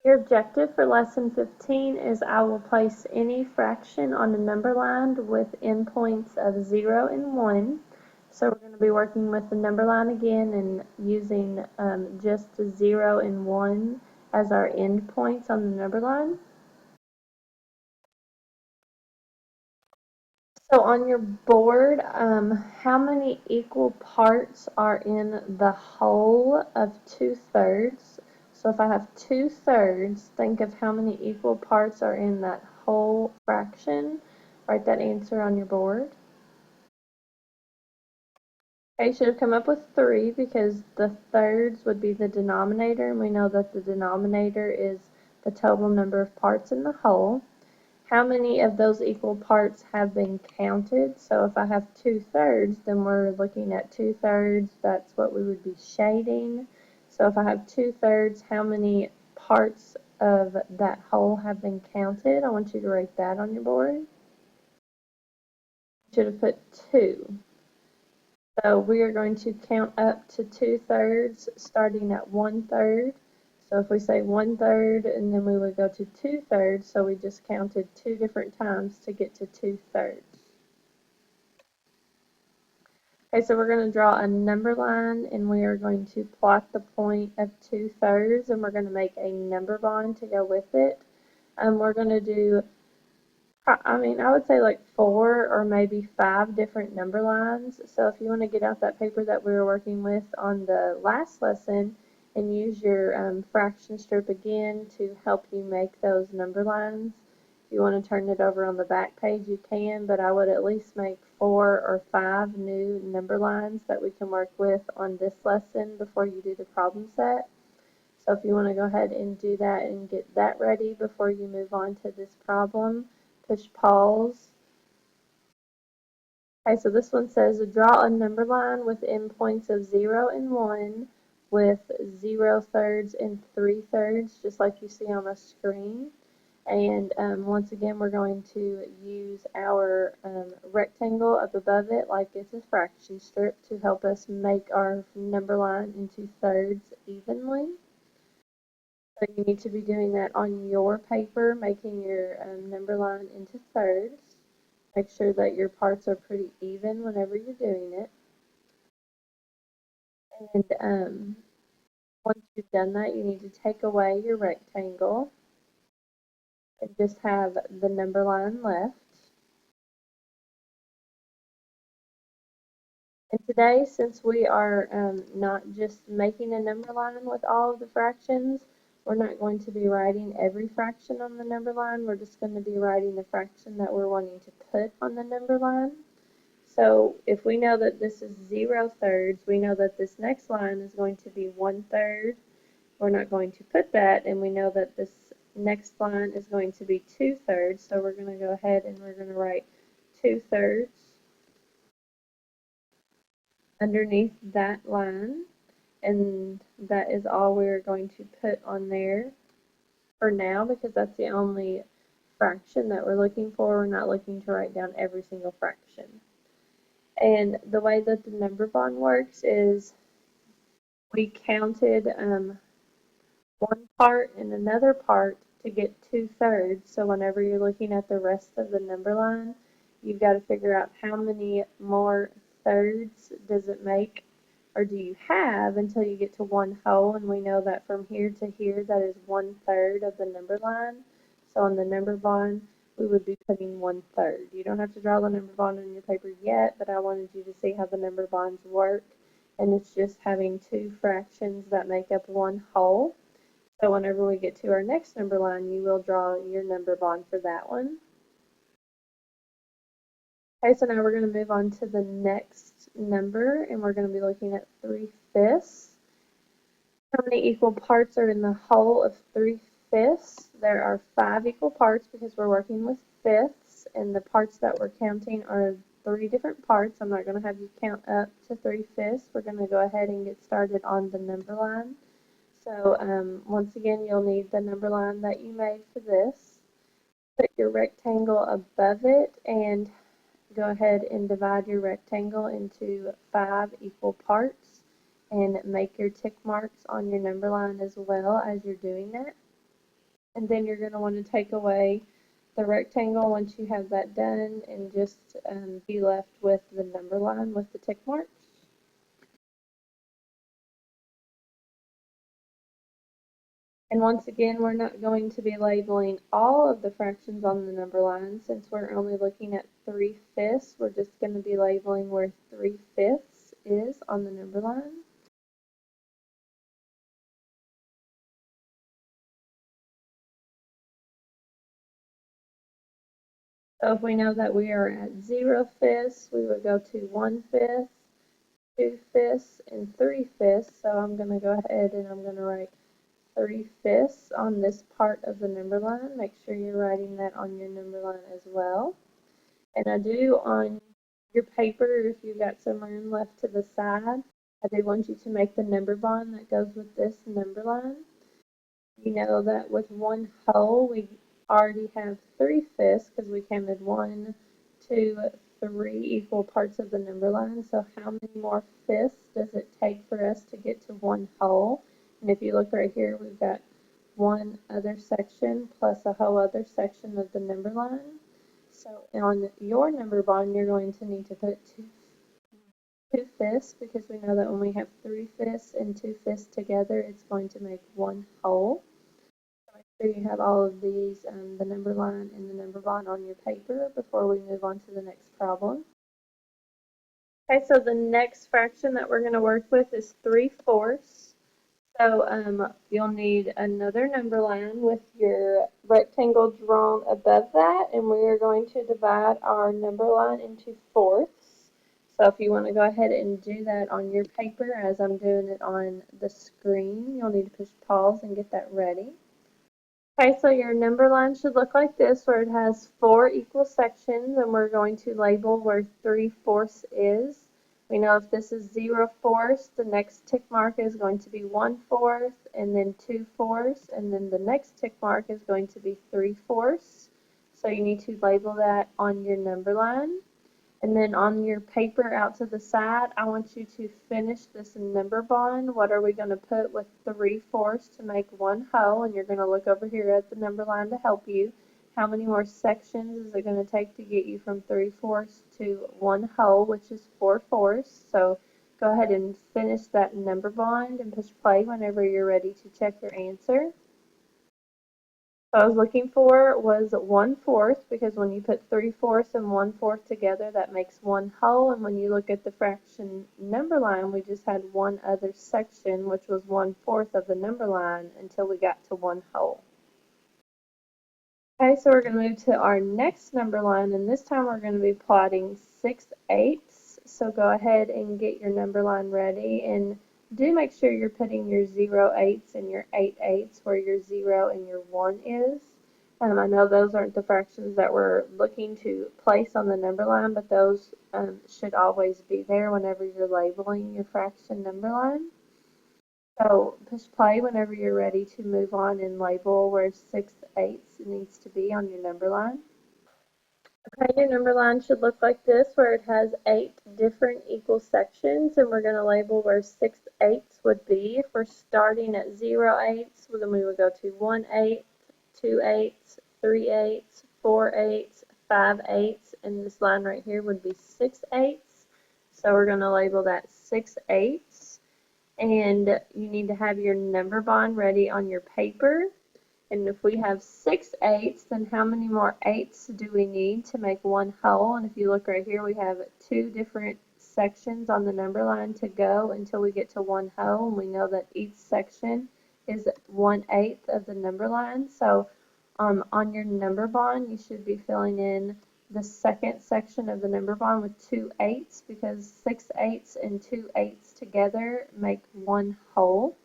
Your objective for lesson 15 is I will place any fraction on the number line with endpoints of 0 and 1. So we're going to be working with the number line again and using just 0 and 1 as our endpoints on the number line. So on your board, how many equal parts are in the whole of 2/3? So if I have 2/3, think of how many equal parts are in that whole fraction. Write that answer on your board. Okay, you should have come up with 3 because the thirds would be the denominator, and we know that the denominator is the total number of parts in the whole. How many of those equal parts have been counted? So if I have 2/3, then we're looking at 2/3. That's what we would be shading. So if I have 2/3, how many parts of that whole have been counted? I want you to write that on your board. You should have put 2. So we are going to count up to 2/3, starting at 1/3. So if we say 1/3, and then we would go to 2/3, so we just counted 2 different times to get to 2/3. Okay, so we're going to draw a number line, and we are going to plot the point of 2/3, and we're going to make a number bond to go with it. We're going to do, I would say like 4 or maybe 5 different number lines. So if you want to get out that paper that we were working with on the last lesson and use your fraction strip again to help you make those number lines, if you want to turn it over on the back page, you can, but I would at least make 4 or 5 new number lines that we can work with on this lesson before you do the problem set. So if you want to go ahead and do that and get that ready before you move on to this problem, push pause. Okay, so this one says draw a number line with endpoints of 0 and 1 with 0/3 and 3/3, just like you see on the screen. And once again, we're going to use our rectangle up above it like it's a fraction strip to help us make our number line into thirds evenly. So you need to be doing that on your paper, making your number line into thirds. Make sure that your parts are pretty even whenever you're doing it. And once you've done that, you need to take away your rectangle and just have the number line left. And today, since we are not just making a number line with all of the fractions, we're not going to be writing every fraction on the number line. We're just going to be writing the fraction that we're wanting to put on the number line. So if we know that this is 0/3, we know that this next line is going to be 1/3. We're not going to put that, and we know that this next line is going to be 2/3. So we're going to go ahead and we're going to write 2/3 underneath that line, and that is all we're going to put on there for now because that's the only fraction that we're looking for. We're not looking to write down every single fraction. And the way that the number bond works is we counted one part and another part to get 2/3. So whenever you're looking at the rest of the number line, you've got to figure out how many more thirds does it make or do you have until you get to one whole. And we know that from here to here, that is 1/3 of the number line. So on the number bond, we would be putting 1/3. You don't have to draw the number bond on your paper yet, but I wanted you to see how the number bonds work. And it's just having two fractions that make up one whole. So whenever we get to our next number line, you will draw your number bond for that one. Okay, so now we're going to move on to the next number, and we're going to be looking at 3/5. How many equal parts are in the whole of 3/5? There are 5 equal parts because we're working with fifths, and the parts that we're counting are 3 different parts. I'm not going to have you count up to 3/5. We're going to go ahead and get started on the number line. So once again, you'll need the number line that you made for this. Put your rectangle above it and go ahead and divide your rectangle into 5 equal parts and make your tick marks on your number line as well as you're doing that. And then you're going to want to take away the rectangle once you have that done and just be left with the number line with the tick marks. And once again, we're not going to be labeling all of the fractions on the number line since we're only looking at 3/5. We're just going to be labeling where 3/5 is on the number line. So if we know that we are at 0/5, we would go to 1/5, 2/5, and 3/5. So I'm going to go ahead and I'm going to write 3/5 on this part of the number line. Make sure you're writing that on your number line as well. And I do on your paper, if you've got some room left to the side, I do want you to make the number bond that goes with this number line. You know that with one whole, we already have 3/5 because we counted 1, 2, 3 equal parts of the number line. So how many more fifths does it take for us to get to one whole? And if you look right here, we've got one other section plus a whole other section of the number line. So on your number bond, you're going to need to put 2/5 because we know that when we have 3/5 and 2/5 together, it's going to make one whole. Make sure you have all of these, the number line and the number bond on your paper before we move on to the next problem. Okay, so the next fraction that we're going to work with is 3/4. So you'll need another number line with your rectangle drawn above that, and we are going to divide our number line into fourths. So if you want to go ahead and do that on your paper as I'm doing it on the screen, you'll need to push pause and get that ready. Okay, so your number line should look like this, where it has 4 equal sections, and we're going to label where 3/4 is. We know if this is 0/4, the next tick mark is going to be 1/4, and then 2/4, and then the next tick mark is going to be 3/4. So you need to label that on your number line. And then on your paper out to the side, I want you to finish this number bond. What are we going to put with 3/4 to make one whole? And you're going to look over here at the number line to help you. How many more sections is it going to take to get you from 3/4 to one whole, which is 4/4? So go ahead and finish that number bond and push play whenever you're ready to check your answer. I was looking for was 1/4 because when you put 3/4 and 1/4 together, that makes one whole. And when you look at the fraction number line, we just had one other section, which was 1/4 of the number line until we got to one whole. Okay, so we're going to move to our next number line, and this time we're going to be plotting 6/8. So go ahead and get your number line ready, and do make sure you're putting your 0/8 and your 8/8 where your 0 and your 1 is. I know those aren't the fractions that we're looking to place on the number line, but those should always be there whenever you're labeling your fraction number line. So push play whenever you're ready to move on and label where 6/8 needs to be on your number line. Okay, your number line should look like this, where it has 8 different equal sections, and we're going to label where 6/8 would be. If we're starting at 0/8, then we would go to 1/8, 2/8, 3/8, 4/8, 5/8, and this line right here would be 6/8. So we're going to label that 6/8, and you need to have your number bond ready on your paper. And if we have 6/8, then how many more 8s do we need to make one whole? And if you look right here, we have 2 different sections on the number line to go until we get to one whole. And we know that each section is 1/8 of the number line. So on your number bond, you should be filling in the second section of the number bond with 2 8s because 6/8 and 2 8s together make one whole.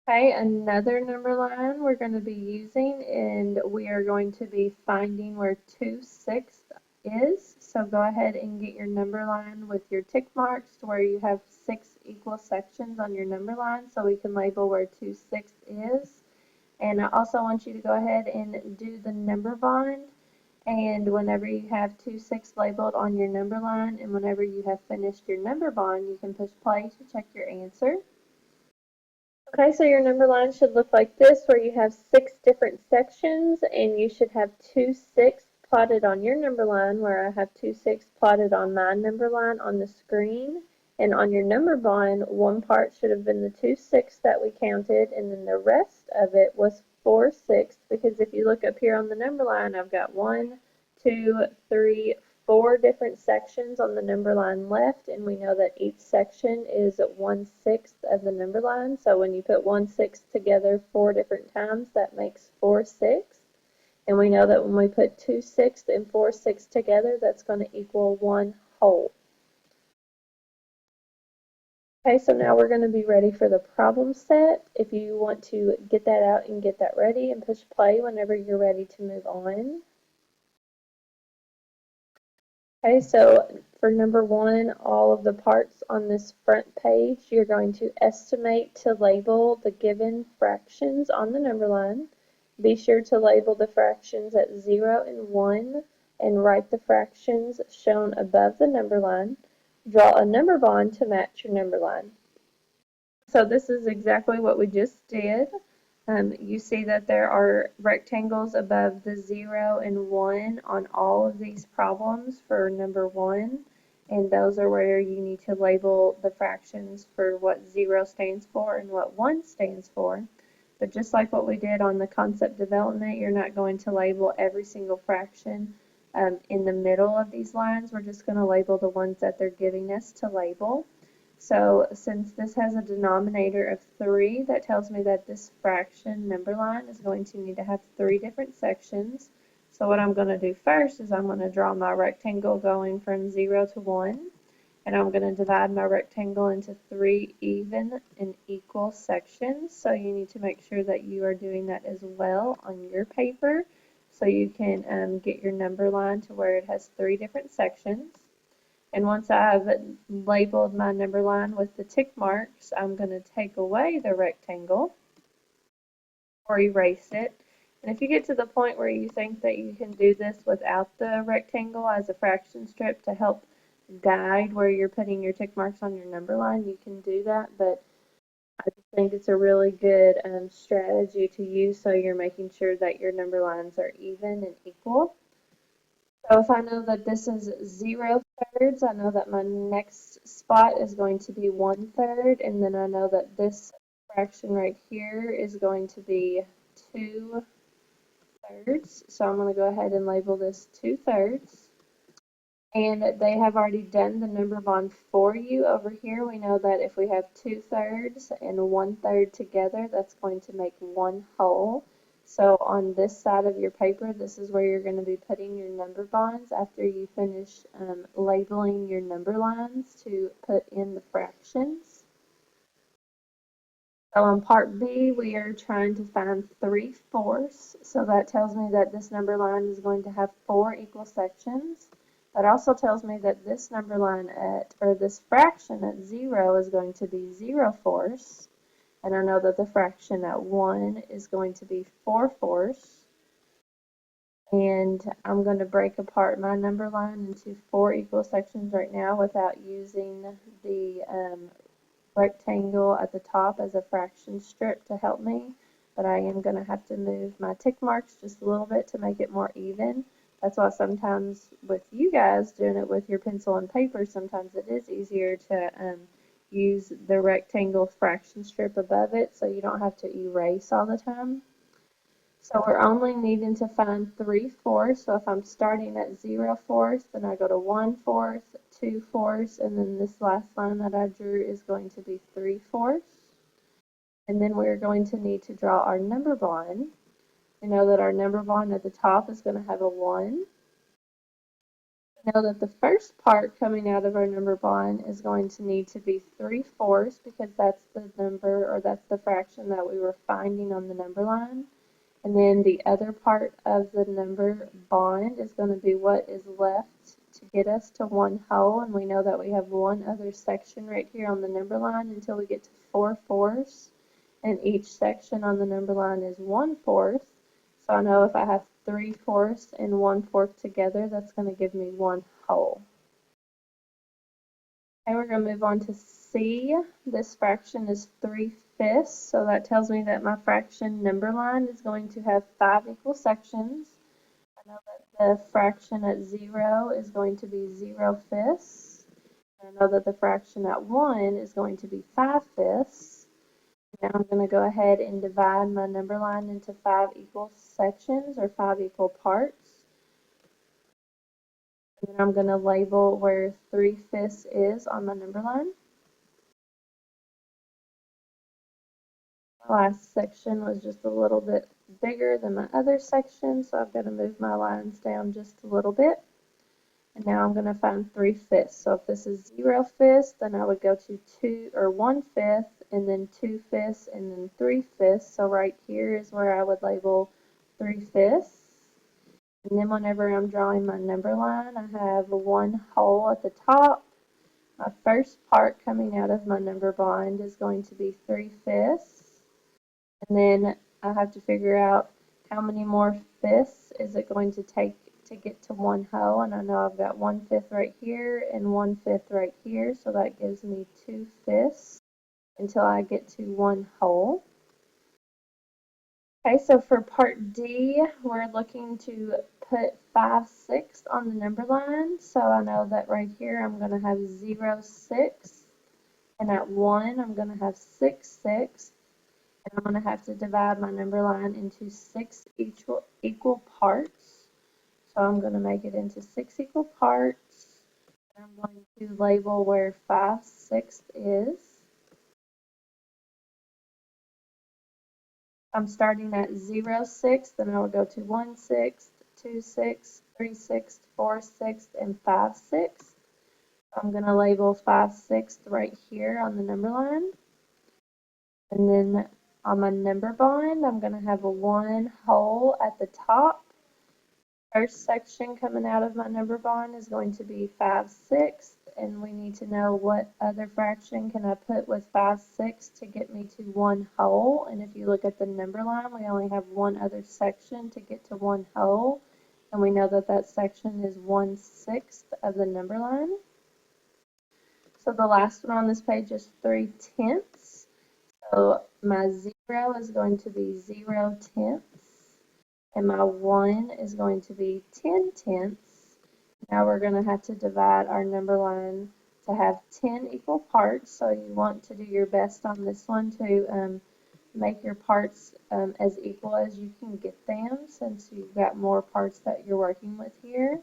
Okay, another number line we're going to be using, and we are going to be finding where 2/6 is. So go ahead and get your number line with your tick marks to where you have 6 equal sections on your number line so we can label where 2/6 is. And I also want you to go ahead and do the number bond. And whenever you have 2/6 labeled on your number line and whenever you have finished your number bond, you can push play to check your answer. Okay, so your number line should look like this, where you have 6 different sections, and you should have 2 6 plotted on your number line, where I have 2 6 plotted on my number line on the screen. And on your number bond, one part should have been the 2 6 that we counted, and then the rest of it was 4 6, because if you look up here on the number line, I've got 1, 2, 3, 4 different sections on the number line left, and we know that each section is 1/6 of the number line. So when you put 1/6 together 4 different times, that makes 4 6. And we know that when we put 2 6 and 4 6 together, that's going to equal 1 whole. Okay, so now we're going to be ready for the problem set. If you want to get that out and get that ready and push play whenever you're ready to move on. Okay, so for number 1, all of the parts on this front page, you're going to estimate to label the given fractions on the number line. Be sure to label the fractions at 0 and 1 and write the fractions shown above the number line. Draw a number bond to match your number line. So this is exactly what we just did. You see that there are rectangles above the 0 and 1 on all of these problems for number 1, and those are where you need to label the fractions for what 0 stands for and what 1 stands for. But just like what we did on the concept development, you're not going to label every single fraction in the middle of these lines. We're just going to label the ones that they're giving us to label. So since this has a denominator of 3, that tells me that this fraction number line is going to need to have 3 different sections. So what I'm going to do first is I'm going to draw my rectangle going from 0 to 1, and I'm going to divide my rectangle into 3 even and equal sections. So you need to make sure that you are doing that as well on your paper, so you can get your number line to where it has 3 different sections. And once I've labeled my number line with the tick marks, I'm going to take away the rectangle or erase it. And if you get to the point where you think that you can do this without the rectangle as a fraction strip to help guide where you're putting your tick marks on your number line, you can do that. But I just think it's a really good strategy to use, so you're making sure that your number lines are even and equal. So if I know that this is 0/3, I know that my next spot is going to be 1/3, and then I know that this fraction right here is going to be 2/3. So I'm going to go ahead and label this 2/3. And they have already done the number bond for you over here. We know that if we have 2/3 and 1/3 together, that's going to make 1 whole. So on this side of your paper, this is where you're going to be putting your number bonds after you finish labeling your number lines to put in the fractions. So on part B, we are trying to find 3/4. So that tells me that this number line is going to have 4 equal sections. That also tells me that this number line or this fraction at 0 is going to be 0/4. And I know that the fraction at 1 is going to be 4/4. And I'm going to break apart my number line into 4 equal sections right now without using the rectangle at the top as a fraction strip to help me. But I am going to have to move my tick marks just a little bit to make it more even. That's why sometimes with you guys doing it with your pencil and paper, sometimes it is easier to use the rectangle fraction strip above it so you don't have to erase all the time. So we're only needing to find 3/4. So if I'm starting at 0/4, then I go to 1/4, 2/4, and then this last line that I drew is going to be 3/4. And then we're going to need to draw our number bond. We know that our number bond at the top is going to have a 1. We know that the first part coming out of our number bond is going to need to be 3/4 because that's the number, or that's the fraction that we were finding on the number line. And then the other part of the number bond is going to be what is left to get us to 1 whole. And we know that we have one other section right here on the number line until we get to 4/4. And each section on the number line is 1/4. So I know if I have 3/4 and 1/4 together, that's going to give me 1 whole. Okay, we're going to move on to C. This fraction is 3/5. fifths, so that tells me that my fraction number line is going to have 5 equal sections. I know that the fraction at 0 is going to be 0 fifths. I know that the fraction at 1 is going to be 5 fifths. Now I'm going to go ahead and divide my number line into 5 equal sections or 5 equal parts. And then I'm going to label where 3 fifths is on my number line. My last section was just a little bit bigger than my other section, so I've got to move my lines down just a little bit. And now I'm going to find 3 fifths. So if this is 0 fifths, then I would go to 2 or 1 fifth, and then 2 fifths, and then 3 fifths. So right here is where I would label 3 fifths. And then whenever I'm drawing my number line, I have one hole at the top. My first part coming out of my number bond is going to be 3 fifths. And then I have to figure out how many more fifths is it going to take to get to one hole. And I know I've got 1 fifth right here and 1 fifth right here. So that gives me 2 fifths until I get to one hole. Okay, so for part D, we're looking to put 5/6 on the number line. So I know that right here I'm going to have 0/6, and at 1 I'm going to have 6/6, and I'm going to have to divide my number line into 6 equal parts. So I'm going to make it into 6 equal parts, and I'm going to label where 5/6 is. I'm starting at 0/6, then I will go to 1/6, 2/6, 3/6, 4/6, and 5/6. I'm going to label 5/6 right here on the number line. And then on my number bond, I'm going to have a 1 hole at the top. First section coming out of my number bond is going to be 5/6, and we need to know what other fraction can I put with 5/6 to get me to one whole. And if you look at the number line, we only have one other section to get to one whole, and we know that that section is 1/6 of the number line. So the last one on this page is 3/10. So my 0 is going to be 0/10. And my 1 is going to be 10/10. Now we're going to have to divide our number line to have 10 equal parts. So you want to do your best on this one to make your parts as equal as you can get them, since you've got more parts that you're working with here.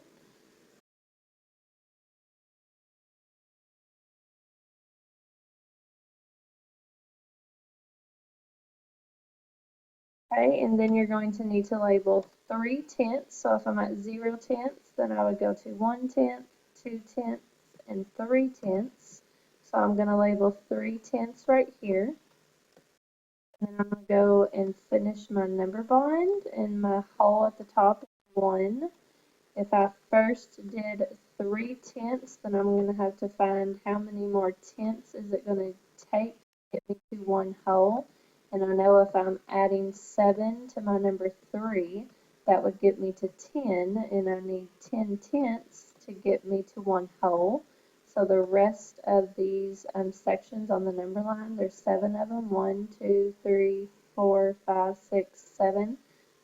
Okay, and then you're going to need to label 3/10. So if I'm at 0/10, then I would go to 1/10, 2/10, and 3/10. So I'm going to label 3/10 right here. And then I'm going to go and finish my number bond, and my hole at the top is 1. If I first did 3/10, then I'm going to have to find how many more tenths is it going to take to get me to one hole. And I know if I'm adding 7 to my number 3, that would get me to 10, and I need 10 tenths to get me to one whole. So the rest of these sections on the number line, there's 7 of them, 1, 2, 3, 4, 5, 6, 7.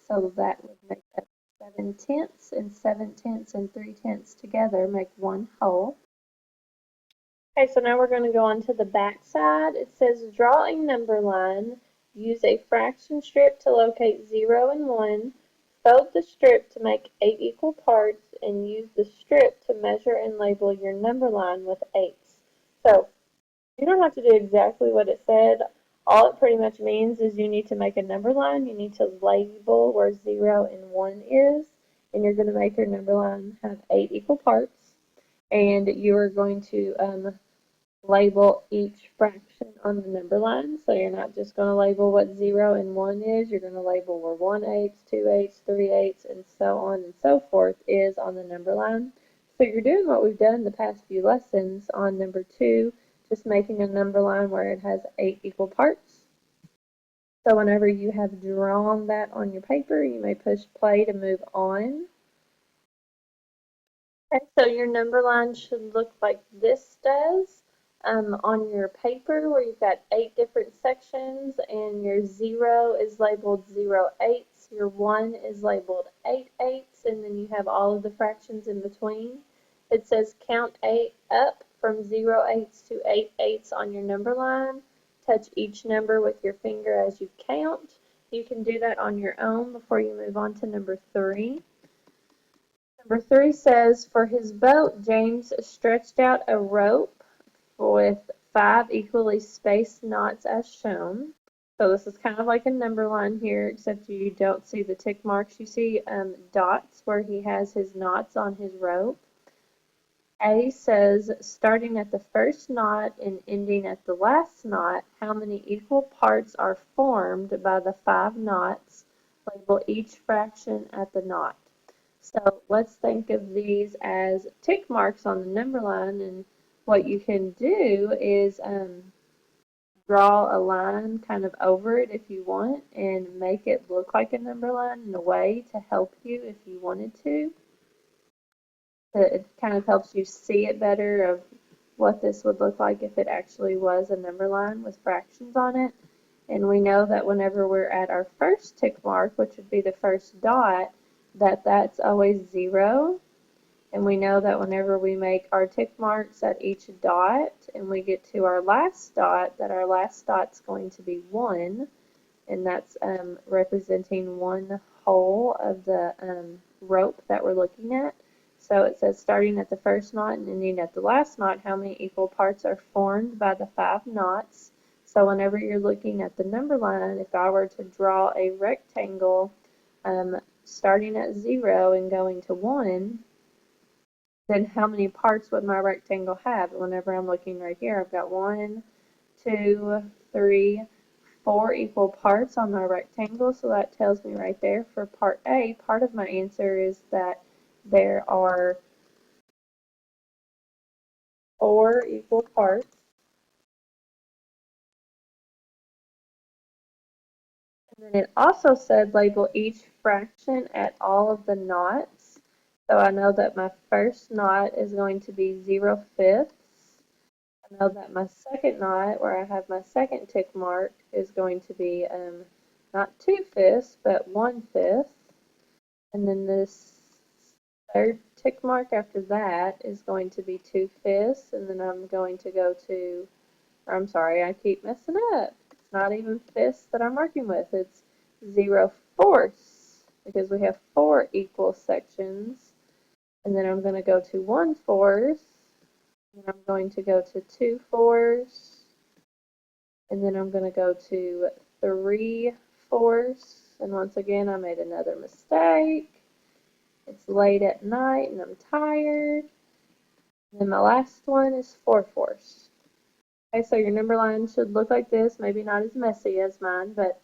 So that would make that 7/10, and 7/10 and 3/10 together make one whole. Okay, so now we're going to go on to the back side. It says draw a number line. Use a fraction strip to locate 0 and 1. Fold the strip to make 8 equal parts, and use the strip to measure and label your number line with 8s. So you don't have to do exactly what it said. All it pretty much means is you need to make a number line. You need to label where 0 and 1 is, and you're going to make your number line have 8 equal parts. And you are going to label each fraction on the number line. So you're not just going to label what 0 and 1 is, you're going to label where 1/8, 2/8, 3/8, and so on and so forth is on the number line. So you're doing what we've done in the past few lessons on number 2, just making a number line where it has 8 equal parts. So whenever you have drawn that on your paper, you may push play to move on. Okay, so your number line should look like this does. on your paper where you've got 8 different sections and your 0 is labeled 0/8, your 1 is labeled 8/8, and then you have all of the fractions in between. It says count 8 up from 0/8 to 8/8 on your number line. Touch each number with your finger as you count. You can do that on your own before you move on to number 3. Number 3 says, for his boat, James stretched out a rope with 5 equally spaced knots as shown. So this is kind of like a number line here, except you don't see the tick marks. You see dots where he has his knots on his rope. A says, starting at the first knot and ending at the last knot, how many equal parts are formed by the 5 knots? Label each fraction at the knot. So let's think of these as tick marks on the number line, and what you can do is draw a line kind of over it if you want and make it look like a number line in a way to help you if you wanted to. It kind of helps you see it better of what this would look like if it actually was a number line with fractions on it. And we know that whenever we're at our first tick mark, which would be the first dot, that's always 0. And we know that whenever we make our tick marks at each dot and we get to our last dot, that our last dot's going to be 1. And that's representing one hole of the rope that we're looking at. So it says starting at the first knot and ending at the last knot, how many equal parts are formed by the 5 knots. So whenever you're looking at the number line, if I were to draw a rectangle starting at 0 and going to 1, then how many parts would my rectangle have? Whenever I'm looking right here, I've got 1, 2, 3, 4 equal parts on my rectangle. So that tells me right there for part A, part of my answer is that there are 4 equal parts. And then it also said label each fraction at all of the knots. So I know that my first knot is going to be 0/5. I know that my second knot, where I have my second tick mark, is going to be not 2/5, but 1/5. And then this third tick mark after that is going to be 2/5. And then I'm going to go to, or I'm sorry, I keep messing up. It's not even fifths that I'm working with. It's 0/4 because we have 4 equal sections. And then I'm going to go to 1/4. And I'm going to go to 2/4. And then I'm going to go to 3/4. And once again, I made another mistake. It's late at night and I'm tired. And then my last one is 4/4. Okay, so your number line should look like this, maybe not as messy as mine, but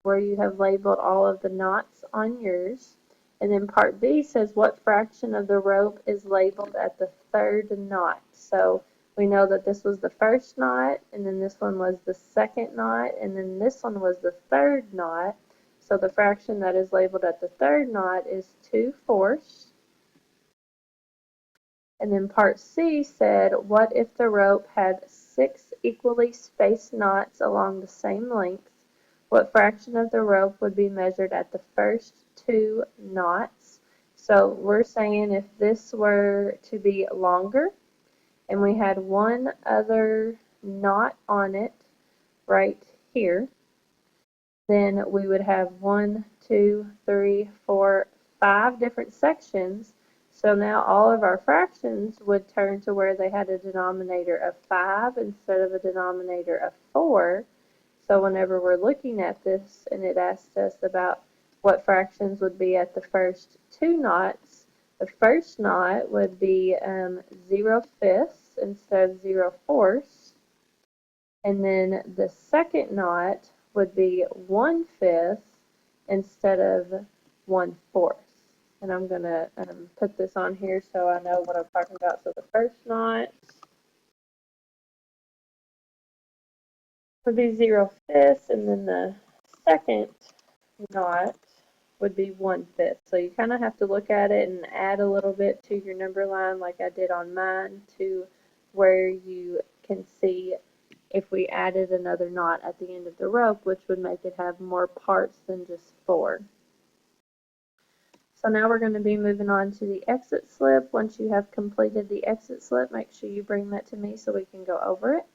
where you have labeled all of the knots on yours. And then part B says what fraction of the rope is labeled at the third knot. So we know that this was the first knot, and then this one was the second knot, and then this one was the third knot. So the fraction that is labeled at the third knot is 2/4. And then part C said, what if the rope had 6 equally spaced knots along the same length? What fraction of the rope would be measured at the first 2 knots? So we're saying if this were to be longer and we had one other knot on it right here, then we would have 1, 2, 3, 4, 5 different sections. So now all of our fractions would turn to where they had a denominator of 5 instead of a denominator of 4. So whenever we're looking at this and it asked us about what fractions would be at the first 2 knots, the first knot would be 0/5 instead of 0/4. And then the second knot would be 1/5 instead of 1/4. And I'm going to put this on here so I know what I'm talking about. So the first knot would be 0/5, and then the second knot would be 1/5. So you kind of have to look at it and add a little bit to your number line like I did on mine to where you can see if we added another knot at the end of the rope, which would make it have more parts than just 4. So now we're going to be moving on to the exit slip. Once you have completed the exit slip, make sure you bring that to me so we can go over it.